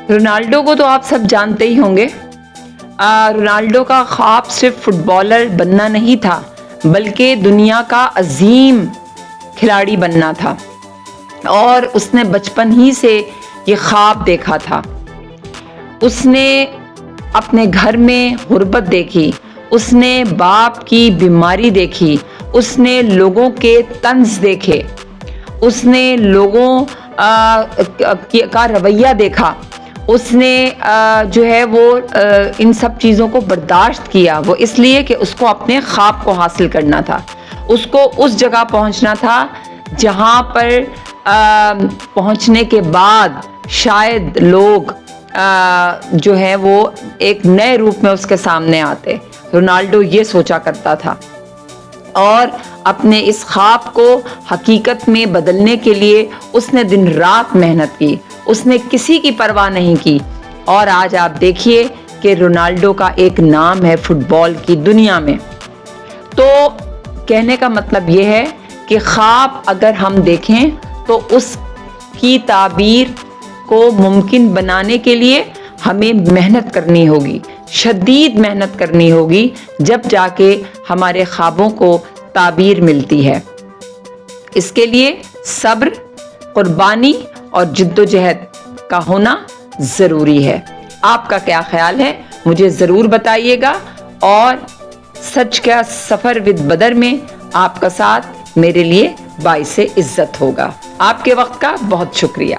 Ronaldo کو تو آپ سب جانتے ہی ہوں گے. رونالڈو کا خواب صرف فٹ بالر بننا نہیں تھا بلکہ دنیا کا عظیم کھلاڑی بننا تھا، اور اس نے بچپن ہی سے یہ خواب دیکھا تھا. اس نے اپنے گھر میں غربت دیکھی، اس نے باپ کی بیماری دیکھی، اس نے لوگوں کے طنز دیکھے، اس نے لوگوں کا رویہ دیکھا، اس نے جو ہے وہ ان سب چیزوں کو برداشت کیا. وہ اس لیے کہ اس کو اپنے خواب کو حاصل کرنا تھا، اس کو اس جگہ پہنچنا تھا جہاں پر پہنچنے کے بعد شاید لوگ جو ہے وہ ایک نئے روپ میں اس کے سامنے آتے. رونالڈو یہ سوچا کرتا تھا اور اپنے اس خواب کو حقیقت میں بدلنے کے لیے اس نے دن رات محنت کی، اس نے کسی کی پرواہ نہیں کی. اور آج آپ دیکھیے کہ رونالڈو کا ایک نام ہے فٹ بال کی دنیا میں. تو کہنے کا مطلب یہ ہے کہ خواب اگر ہم دیکھیں تو اس کی تعبیر کو ممکن بنانے کے لیے ہمیں محنت کرنی ہوگی، شدید محنت کرنی ہوگی، جب جا کے ہمارے خوابوں کو تعبیر ملتی ہے. اس کے لیے صبر، قربانی اور جد و جہد کا ہونا ضروری ہے. آپ کا کیا خیال ہے مجھے ضرور بتائیے گا، اور سچ کا سفر ود بدر میں آپ کا ساتھ میرے لیے باعث عزت ہوگا. آپ کے وقت کا بہت شکریہ.